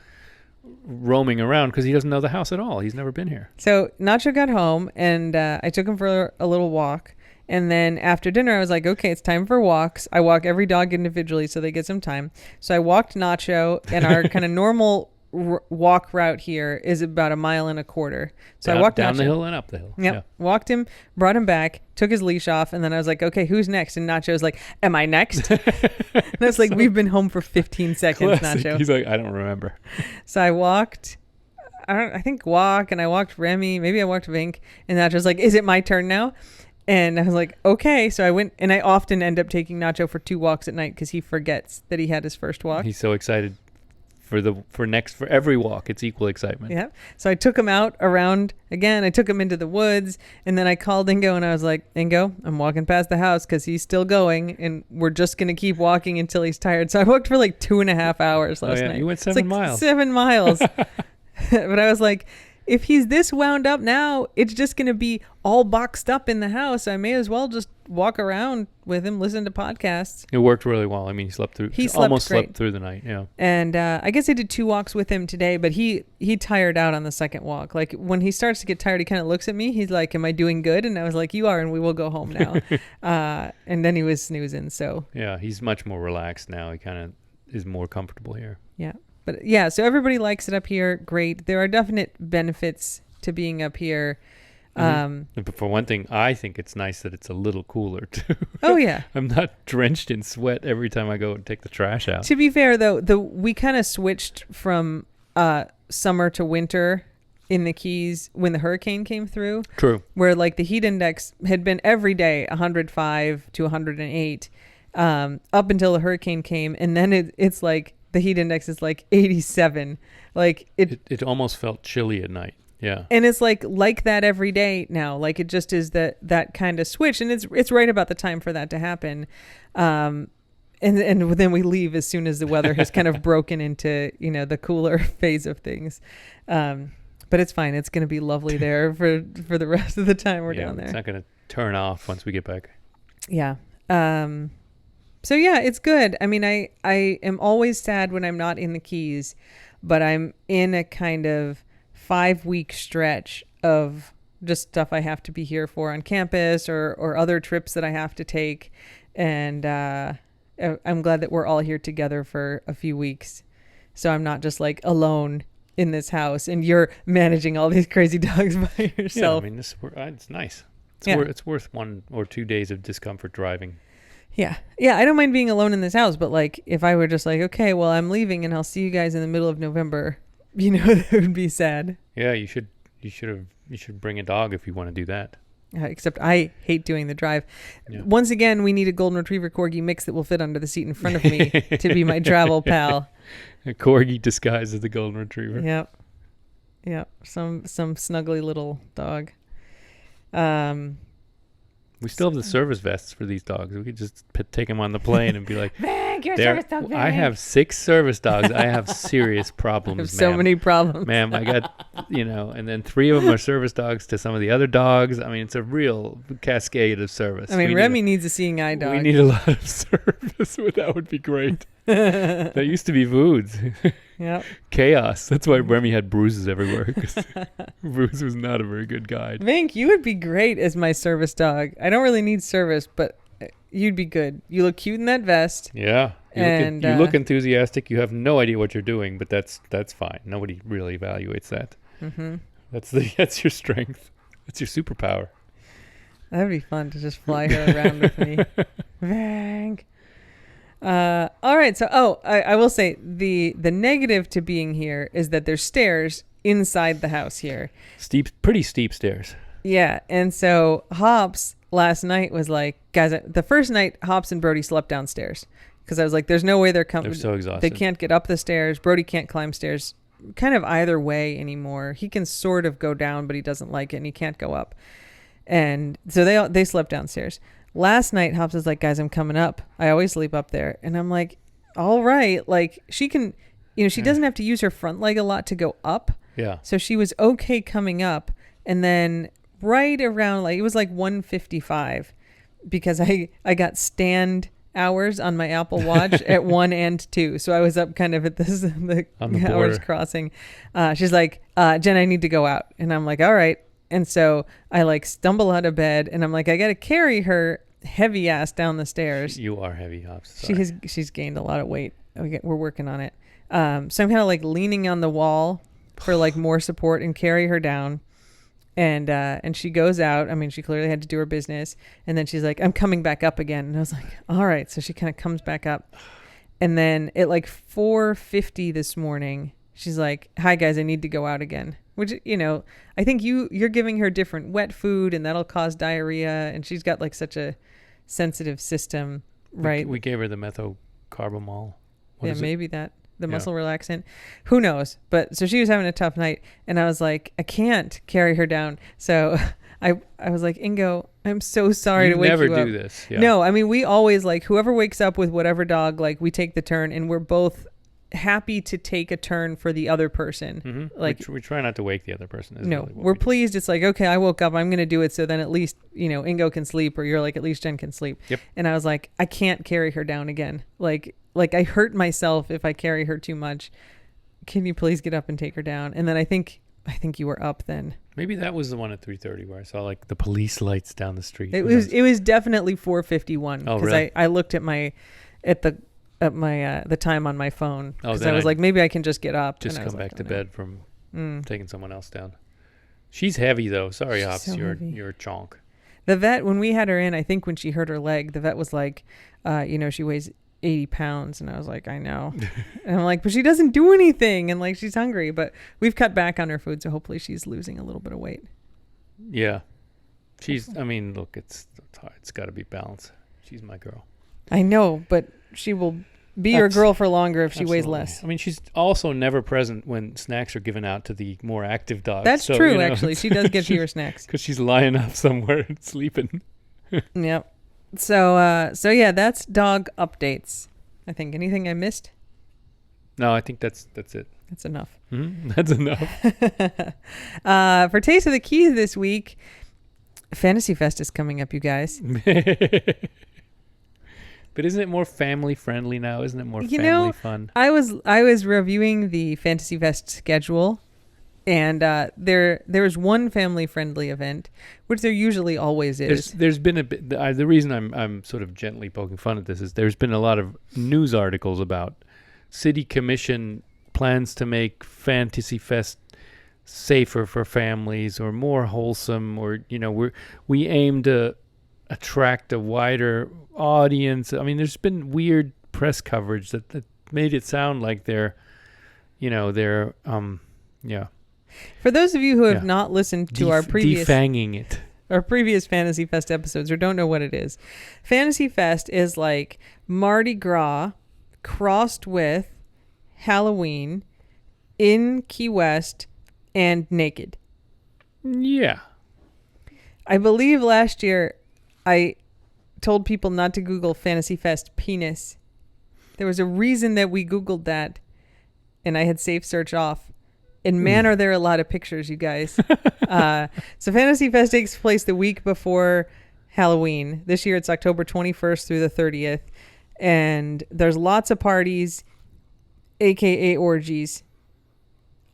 roaming around because he doesn't know the house at all. He's never been here. So Nacho got home and I took him for a little walk, And then after dinner, I was like, okay, it's time for walks. I walk every dog individually so they get some time. So I walked Nacho, and our kind of normal walk route here is about 1.25 miles. So I walked down Nacho. the hill and up the hill. Yep. Yeah. Walked him, brought him back, took his leash off, and then I was like, okay, who's next? And Nacho's like, am I next? And I was like, we've been home for 15 seconds, Classic. Nacho. He's like, I don't remember. So I walked, I think walk, and I walked Remy, maybe I walked Vink, and Nacho's like, is it my turn now? And I was like, okay. So I went, and I often end up taking Nacho for 2 walks at night because he forgets that he had his first walk. He's so excited for every walk. It's equal excitement. Yeah. So I took him out around again. I took him into the woods, and then I called Ingo, and I was like, Ingo, I'm walking past the house because he's still going, and we're just going to keep walking until he's tired. So I walked for like 2.5 hours last night. You went It's 7 like miles. 7 miles. But I was like, if he's this wound up now, it's just going to be all boxed up in the house. I may as well just walk around with him, listen to podcasts. It worked really well. I mean, he almost slept through the night. Yeah. And I guess I did 2 walks with him today, but he tired out on the second walk. Like when he starts to get tired, he kind of looks at me. He's like, am I doing good? And I was like, you are, and we will go home now. And then he was snoozing. So yeah, he's much more relaxed now. He kind of is more comfortable here. yeah. But yeah, so everybody likes it up here. Great. There are definite benefits to being up here. But for one thing, I think it's nice that it's a little cooler too. Oh yeah. I'm not drenched in sweat every time I go and take the trash out. To be fair though, we kind of switched from summer to winter in the Keys when the hurricane came through. True. Where like the heat index had been every day 105 to 108 up until the hurricane came, and then it's like the heat index is like 87. Like it almost felt chilly at night. Yeah. And it's like that every day now. Like it just is that kind of switch, and it's right about the time for that to happen. And then we leave as soon as the weather has kind of broken into, the cooler phase of things. But it's fine. It's going to be lovely there for the rest of the time we're down there. It's not going to turn off once we get back. Yeah. So yeah, it's good. I mean, I am always sad when I'm not in the Keys, but I'm in a kind of 5-week stretch of just stuff I have to be here for on campus or other trips that I have to take. And I'm glad that we're all here together for a few weeks. So I'm not just like alone in this house and you're managing all these crazy dogs by yourself. Yeah, I mean, it's nice. Yeah. It's worth 1 or 2 days of discomfort driving. Yeah. Yeah, I don't mind being alone in this house, but like if I were just like, okay, well, I'm leaving and I'll see you guys in the middle of November, that would be sad. Yeah, you should bring a dog if you want to do that. Except I hate doing the drive. Yeah. Once again, we need a golden retriever corgi mix that will fit under the seat in front of me to be my travel pal. A corgi disguised as the golden retriever. Yep. Yep. Some snuggly little dog. We still have the service vests for these dogs. We could just take them on the plane and be like, Vank, you're a service dog, Vank. I have 6 service dogs. I have serious problems, I have so many problems. Ma'am, I got, and then 3 of them are service dogs to some of the other dogs. I mean, it's a real cascade of service. I mean, Remy needs a seeing eye dog. We need a lot of service. That would be great. That used to be Voods. Yep. Chaos. That's why Remy had bruises everywhere, because Voods was not a very good guide. Vink, you would be great as my service dog. I don't really need service, but you'd be good. You look cute in that vest. Yeah. You look enthusiastic. You have no idea what you're doing, but that's fine. Nobody really evaluates that. Mm-hmm. That's your strength. That's your superpower. That'd be fun to just fly her around with me. Vank. All right. So, I will say the negative to being here is that there's stairs inside the house here. Pretty steep stairs. Yeah. And so Hops last night was like, guys, the first night Hops and Brody slept downstairs because I was like, there's no way they're coming. They're so exhausted. They can't get up the stairs. Brody can't climb stairs kind of either way anymore. He can sort of go down, but he doesn't like it and he can't go up. And so they slept downstairs. Last night, Hops was like, guys, I'm coming up. I always sleep up there. And I'm like, all right. Like, she can, she doesn't have to use her front leg a lot to go up. Yeah. So she was okay coming up. And then right around, like, it was like 1:55 because I got stand hours on my Apple Watch at 1 and 2. So I was up kind of at the hours crossing. She's like, Jen, I need to go out. And I'm like, all right. And so I like stumble out of bed and I'm like, I got to carry her heavy ass down the stairs. You are heavy, Hops. Sorry. She's gained a lot of weight. We're working on it. So I'm kind of like leaning on the wall for like more support and carry her down. And she goes out. I mean, she clearly had to do her business. And then she's like, I'm coming back up again. And I was like, all right. So she kind of comes back up. And then at like 4:50 this morning, she's like, hi guys, I need to go out again. Which, you know, I think you're giving her different wet food and that'll cause diarrhea. And she's got like such a sensitive system, right? We gave her the methocarbamol. Maybe that. The muscle relaxant. Who knows? But so she was having a tough night. And I was like, I can't carry her down. So I was like, Ingo, I'm so sorry to wake you up. You never do this. Yeah. No, I mean, we always like whoever wakes up with whatever dog, like we take the turn and we're both happy to take a turn for the other person. Mm-hmm. Like we try not to wake the other person. No, really we're pleased. It's like, okay, I woke up, I'm going to do it. So then at least, you know, Ingo can sleep, or you're like, at least Jen can sleep. Yep. And I was like, I can't carry her down again. Like I hurt myself if I carry her too much. Can you please get up and take her down? And then I think you were up then. Maybe that was the one at 3:30 where I saw like the police lights down the street. It was definitely 4:51. Oh, because really? I looked at the time on my phone because then I was like, maybe I can just get up. Just and come back to no. bed from taking someone else down. She's heavy though. Sorry, She's Hops. so heavy. You're a chonk. The vet, when we had her in, I think when she hurt her leg, the vet was like, she weighs 80 pounds. And I was like, I know. And I'm like, but she doesn't do anything. And like, she's hungry, but we've cut back on her food. So hopefully she's losing a little bit of weight. Yeah. I mean, look, it's hard. It's got to be balanced. She's my girl. I know, but she will be your girl for longer if she weighs Absolutely. less. I mean, she's also never present when snacks are given out to the more active dogs. That's so, true, you know, actually. She does get fewer snacks. Because she's lying up somewhere and sleeping. Yep. So yeah, that's dog updates. I think. Anything I missed? No, I think that's it. That's enough. Mm-hmm. That's enough. For Taste of the Keys this week, Fantasy Fest is coming up, you guys. But isn't it more family friendly now? Isn't it more family fun? I was reviewing the Fantasy Fest schedule, and there was one family friendly event, which there usually always is. There's been a bit. The reason I'm sort of gently poking fun at this is there's been a lot of news articles about city commission plans to make Fantasy Fest safer for families or more wholesome, or we aim to attract a wider audience. I mean, there's been weird press coverage that made it sound like they're For those of you who have not listened to our previous defanging it. Our previous Fantasy Fest episodes or don't know what it is. Fantasy Fest is like Mardi Gras crossed with Halloween in Key West and naked. Yeah. I believe last year I told people not to Google Fantasy Fest penis. There was a reason that we Googled that, and I had safe search off. And man, are there a lot of pictures, you guys. So Fantasy Fest takes place the week before Halloween. This year it's October 21st through the 30th. And there's lots of parties, a.k.a. orgies.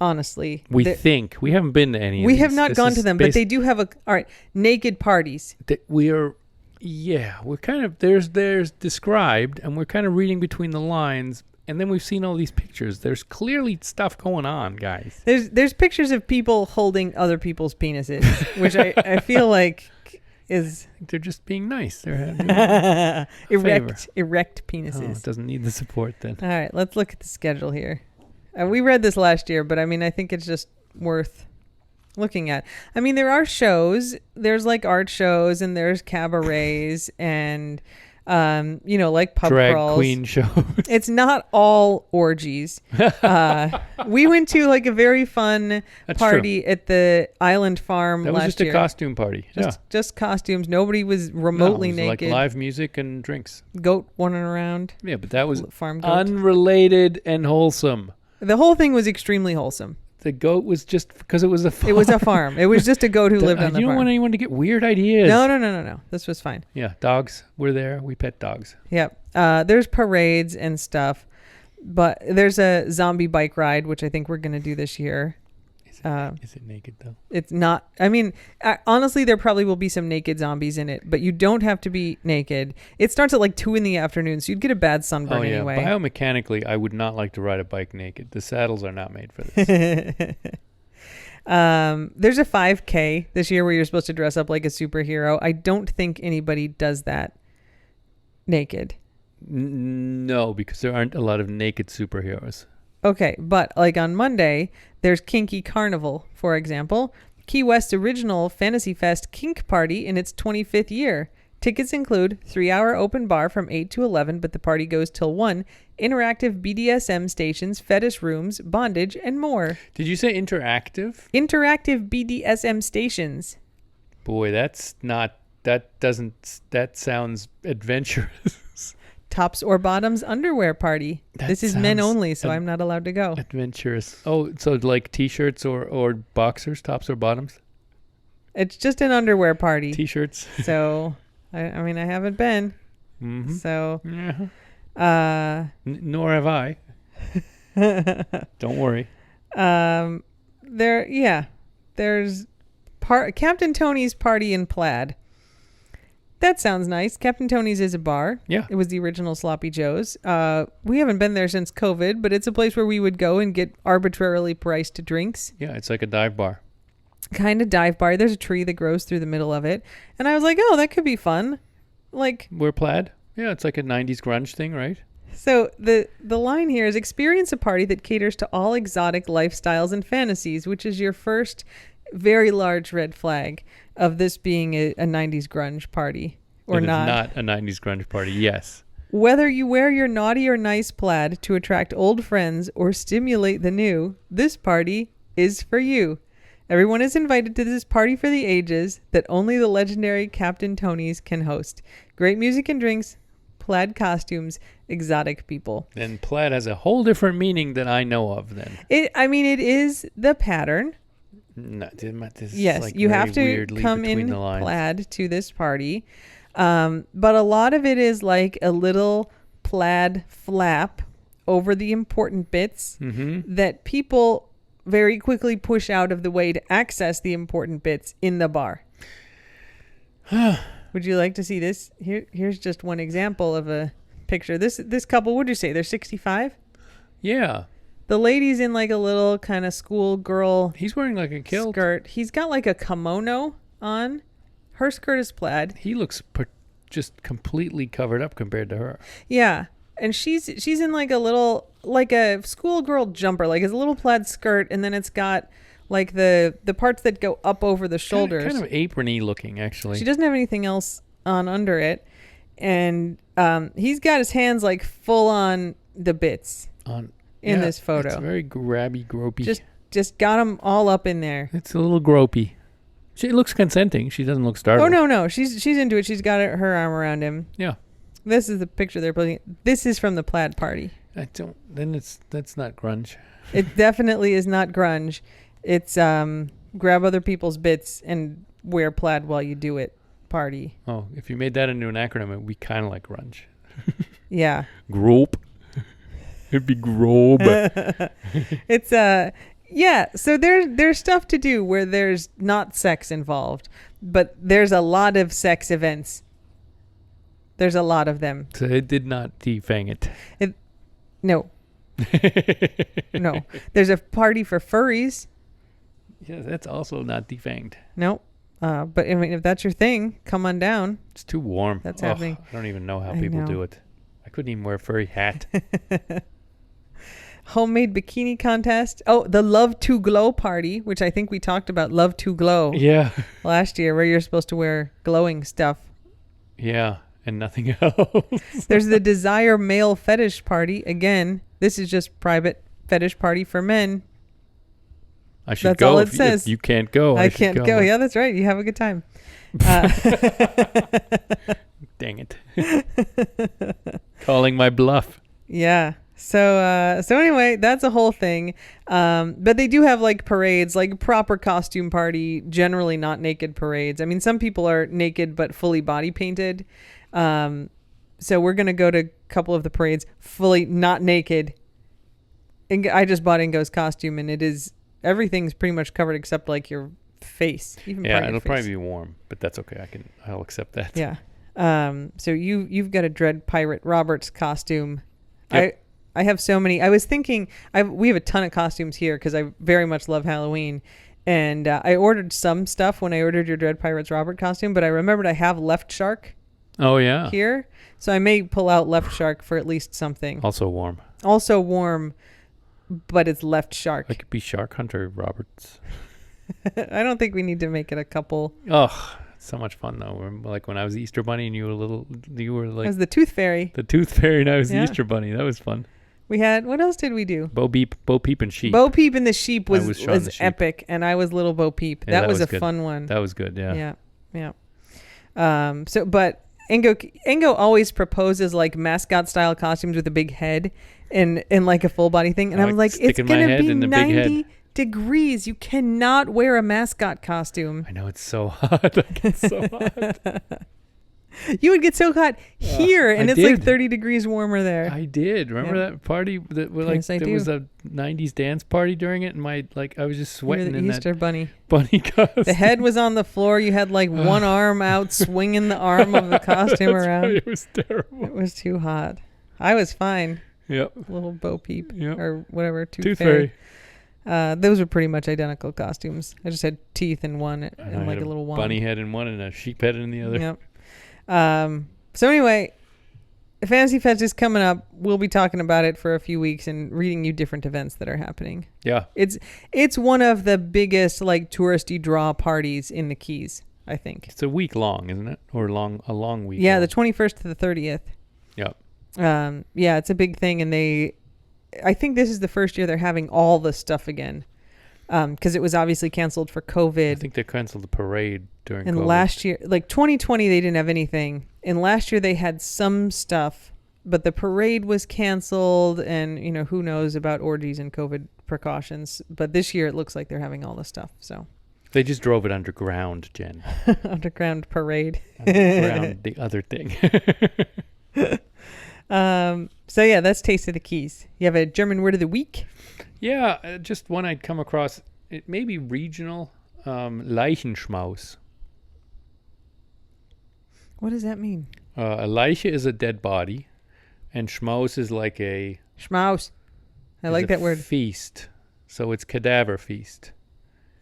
Honestly. We haven't been to any of these. We have not gone to them, but they do have naked parties. We're kind of, there's described, and we're kind of reading between the lines. And then we've seen all these pictures. There's clearly stuff going on, guys. There's pictures of people holding other people's penises, which I feel like is... They're just being nice. They're erect penises. Oh, it doesn't need the support then. All right, let's look at the schedule here. We read this last year, but I mean, I think it's just worth looking at. I mean, there are shows. There's like art shows, and there's cabarets, and... like pub drag crawls. Queen show. It's not all orgies. We went to like a very fun party at the Island Farm last year. That was just a costume party. Just costumes. Nobody was remotely naked. Like live music and drinks. Goat running around. Yeah, but that was farm goat. Unrelated and wholesome. The whole thing was extremely wholesome. The goat was just because it was a farm. It was a farm. It was just a goat who lived on the farm. You don't want anyone to get weird ideas. No. This was fine. Yeah, dogs were there. We pet dogs. Yep. There's parades and stuff, but there's a zombie bike ride, which I think we're going to do this year. Is it naked though? It's not. I mean, honestly, there probably will be some naked zombies in it, but you don't have to be naked. It starts at like 2 p.m, so you'd get a bad sunburn Oh yeah. anyway. Biomechanically, I would not like to ride a bike naked. The saddles are not made for this. There's a 5K this year where you're supposed to dress up like a superhero. I don't think anybody does that naked. No, because there aren't a lot of naked superheroes. Okay, but like on Monday, there's Kinky Carnival, for example. Key West's original Fantasy Fest Kink Party in its 25th year. Tickets include 3-hour open bar from 8 to 11, but the party goes till 1, interactive BDSM stations, fetish rooms, bondage, and more. Did you say interactive? Interactive BDSM stations. Boy, that sounds adventurous. Tops or bottoms underwear party. This is men only, so I'm not allowed to go. Adventurous. Oh, so like t-shirts or boxers, tops or bottoms? It's just an underwear party. T-shirts. So, I mean, I haven't been. Mm-hmm. So, yeah. Nor have I. Don't worry. There's Captain Tony's Party in Plaid. That sounds nice. Captain Tony's is a bar. Yeah. It was the original Sloppy Joe's. We haven't been there since COVID, but it's a place where we would go and get arbitrarily priced drinks. Yeah, it's like a dive bar. Kind of dive bar. There's a tree that grows through the middle of it. And I was like, oh, that could be fun. Like, Wear plaid? Yeah, it's like a 90s grunge thing, right? so the line here is experience a party that caters to all exotic lifestyles and fantasies, which is your first very large red flag of this being a 90s grunge party or It is not. not a 90s grunge party, yes. Whether you wear your naughty or nice plaid to attract old friends or stimulate the new, this party is for you. Everyone is invited to this party for the ages that only the legendary Captain Tony's can host. Great music and drinks, plaid costumes, exotic people. Then plaid has a whole different meaning that I know of then. It is the pattern. No, this Yes, is like you have very to weirdly come between in the lines. plaid to this party. But a lot of it is like a little plaid flap over the important bits that people very quickly push out of the way to access the important bits in the bar. Would you like to see this? Here's just one example of a picture. This couple, what'd you say? They're 65? Yeah. The lady's in like a little kind of schoolgirl He's wearing like a kilt. skirt. He's got like a kimono on. Her skirt is plaid. He looks just completely covered up compared to her. Yeah. And she's in like a schoolgirl jumper, like it's a little plaid skirt, and then it's got like the parts that go up over the shoulders. Kind of aprony looking, actually. She doesn't have anything else on under it. And he's got his hands like full on the bits in this photo. It's very grabby, gropey. Just got them all up in there. It's a little gropey. She looks consenting. She doesn't look startled. Oh no, she's into it. She's got her arm around him. Yeah. This is the picture they're putting. This is from the plaid party. That's not grunge. It definitely is not grunge. It's grab other people's bits and wear plaid while you do it party. Oh, if you made that into an acronym, it would be kind of like grunge. Yeah. Grope. It'd be grobe. It's yeah, so there's stuff to do where there's not sex involved, but there's a lot of sex events. There's a lot of them. So it did not defang it. No. No. There's a party for furries. Yeah, that's also not defanged. No. But I mean, if that's your thing, come on down. It's too warm. That's happening. I don't even know how people do it. I couldn't even wear a furry hat. Homemade bikini contest. Oh, the Love to Glow party, which I think we talked about. Love to Glow. Yeah. Last year, where you're supposed to wear glowing stuff. Yeah, and nothing else. There's the Desire Male Fetish party. Again, this is just private fetish party for men. I should That's go. all it says. If you can't go. I can't go. Yeah, that's right. You have a good time. Dang it. Calling my bluff. Yeah. So anyway, that's a whole thing. But they do have like parades, like proper costume party, generally not naked parades. I mean, some people are naked but fully body painted. So we're going to go to a couple of the parades fully not naked. And I just bought Ingo's costume and it is everything's pretty much covered except like your face. Even Yeah, part of your it'll probably face. be warm, but that's okay. I'll accept that. Yeah. So you've got a Dread Pirate Roberts costume. Yep. I have so many. I was thinking we have a ton of costumes here because I very much love Halloween. And I ordered some stuff when I ordered your Dread Pirates Robert costume, but I remembered I have Left Shark Oh yeah. here. So I may pull out Left Shark for at least something. Also warm. Also warm, but it's Left Shark. I could be Shark Hunter Roberts. I don't think we need to make it a couple. Oh, so much fun though. Like when I was the Easter Bunny and you were like As the Tooth Fairy. the Tooth Fairy and I was Yeah. the Easter Bunny. That was fun. We had, what else did we do? Bo Peep and Sheep. Bo Peep and the Sheep I was Shaun the Sheep. epic, and I was Little Bo Peep. Yeah, that was a good. fun one. That was good. Yeah. Yeah. But Ingo always proposes like mascot style costumes with a big head and like a full body thing, and I I was like, it's sticking my gonna head be in the big head. 90 degrees. You cannot wear a mascot costume. I know it's so hot. I get so hot. You would get so hot here, and I it's like did. 30 degrees warmer there. I did. Remember Yeah. that party that were like Yes, I there do. was a 90s dance party during it and I was just You were sweating the in Easter Bunny. that bunny costume. The head was on the floor. You had like one arm out, swinging the arm of the costume That's around. right, it was terrible. It was too hot. I was fine. Yep. Little Bo Peep Yep. or whatever. Tooth Fairy. Those were pretty much identical costumes. I just had teeth in one And I and like had a little wand. bunny head in one and a sheep head in the other. Yep. So anyway, Fantasy Fest is coming up. We'll be talking about it for a few weeks and reading you different events that are happening. Yeah. It's one of the biggest like touristy draw parties in the Keys, I think. It's a week long, isn't it? Or a long week. Yeah, long. the 21st to the 30th. Yep. Yeah, it's a big thing, and I think this is the first year they're having all the stuff again, because it was obviously canceled for COVID. I think they canceled the parade during And COVID. last year, like 2020, they didn't have anything. And last year they had some stuff, but the parade was canceled, and who knows about orgies and COVID precautions. But this year it looks like they're having all the stuff. So They just drove it underground, Jen. underground parade. Underground, the other thing. So yeah, that's Taste of the Keys. You have a German word of the week? Yeah, just one I'd come across. It may be regional. Leichenschmaus. What does that mean? A Leiche is a dead body, and Schmaus is like a Schmaus. I is like a that word. Feast. So it's cadaver feast,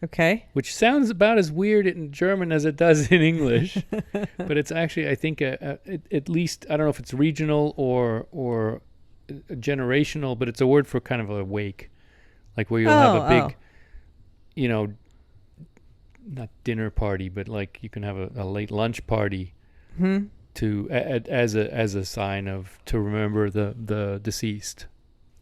Okay. which sounds about as weird in German as it does in English, but it's actually, I think, at least, I don't know if it's regional or generational, but it's a word for kind of a wake, like where you'll have a big, not dinner party, but like you can have a late lunch party to as a sign of to remember the deceased.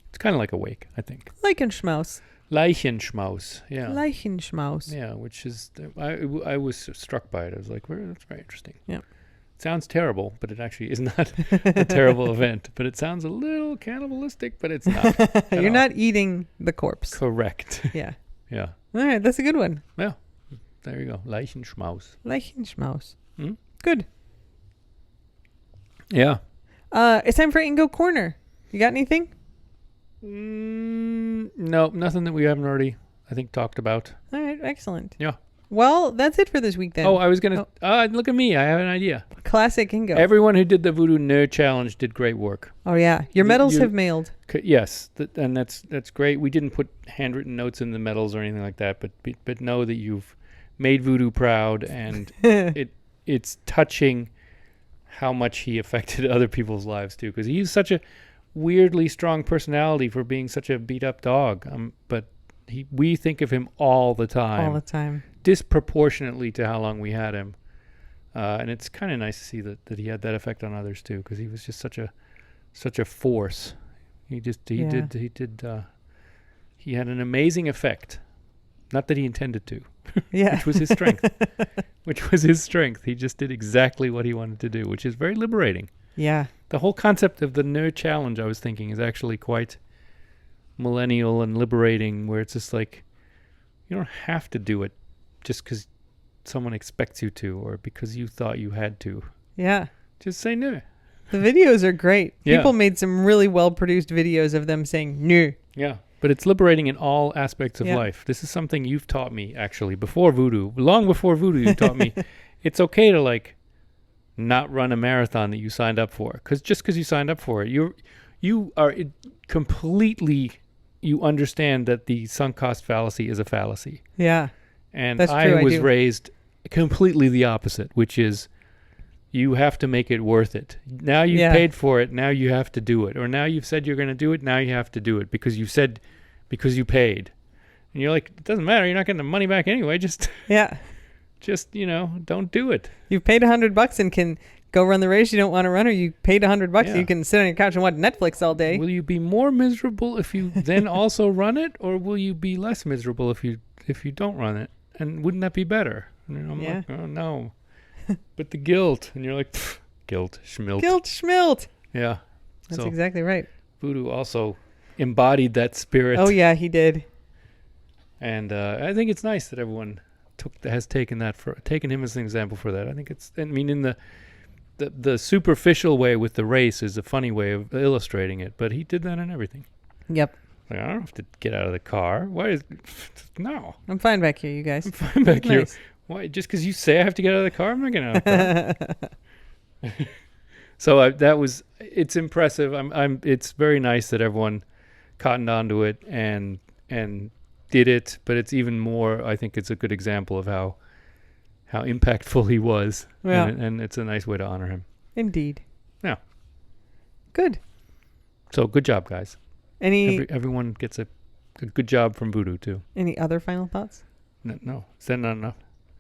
It's kind of like a wake, I think. Leichenschmaus. Leichenschmaus, yeah. Leichenschmaus. Yeah, which is, I was struck by it. I was like, well, that's very interesting. Yeah. It sounds terrible, but it actually is not a terrible event. But it sounds a little cannibalistic, but it's not. You're all. not eating the corpse. Correct. Yeah. Yeah. All right, that's a good one. Yeah. There you go. Leichenschmaus. Leichenschmaus. Hmm? Good. Yeah. It's time for Ingo Corner. You got anything? No, nothing that we haven't already, I think, talked about. All right, excellent. Yeah. Well, that's it for this week then. Oh, I was going to, look at me. I have an idea. Classic Ingo. Everyone who did the Voodoo Nerd Challenge did great work. Oh yeah, your medals you- have mailed. Yes, and that's great. We didn't put handwritten notes in the medals or anything like that, but know that you've made Voodoo proud, and it's touching how much he affected other people's lives too, because he's such a weirdly strong personality for being such a beat up dog. But we think of him all the time, All the time. disproportionately to how long we had him, and it's kind of nice to see that he had that effect on others too, because he was just such a force. He had an amazing effect. Not that he intended to, Yeah. which was his strength. He just did exactly what he wanted to do, which is very liberating. Yeah. The whole concept of the Nerd Challenge, I was thinking, is actually quite millennial and liberating, where it's just like, you don't have to do it just because someone expects you to, or because you thought you had to. Yeah. Just say no. The videos are great. Yeah. People made some really well produced videos of them saying no. Yeah. But it's liberating in all aspects of Yeah. life. This is something you've taught me, actually, before voodoo. Long before voodoo, you taught me it's okay to, like, not run a marathon that you signed up for. Just because you signed up for it, you are completely, you understand that the sunk cost fallacy is a fallacy. Yeah. And That's I true, I was do. raised completely the opposite, which is you have to make it worth it. Now you've Yeah. paid for it, now you have to do it. Or now you've said you're going to do it, now you have to do it because you paid. And you're like, it doesn't matter, you're not getting the money back anyway. Just, Yeah. don't do it. You've paid $100 and can go run the race you don't want to run, or you paid $100 Yeah. you can sit on your couch and watch Netflix all day. Will you be more miserable if you then also run it, or will you be less miserable if you don't run it? And wouldn't that be better? And I'm Yeah. like, oh no. But the guilt, and you're like, "Pfft, guilt, schmilt." Guilt schmilt. Yeah. That's So exactly right. voodoo also embodied that spirit. Oh yeah, he did. And I think it's nice that everyone has taken him as an example for that. I think in the superficial way with the race is a funny way of illustrating it, but he did that in everything. Yep. Like, I don't have to get out of the car. Why is no? I'm fine back here, you guys. I'm fine back here. Nice. Why? Just because you say I have to get out of the car, I'm not getting out of the car. So it's impressive. It's very nice that everyone cottoned onto it and did it. But it's even more. I think it's a good example of how impactful he was. Yeah. And it's a nice way to honor him. Indeed. Yeah. Good. So good job, guys. Any Everyone gets a good job from voodoo too. other final thoughts? No, is that not enough?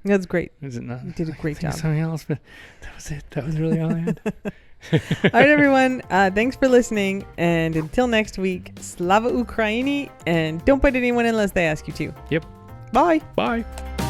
That's great. Is it not? You did a great I think job. something else, but that was it. That was really all I had. All right, everyone. Thanks for listening. And until next week, Slava Ukraini. And don't bite anyone unless they ask you to. Yep. Bye. Bye.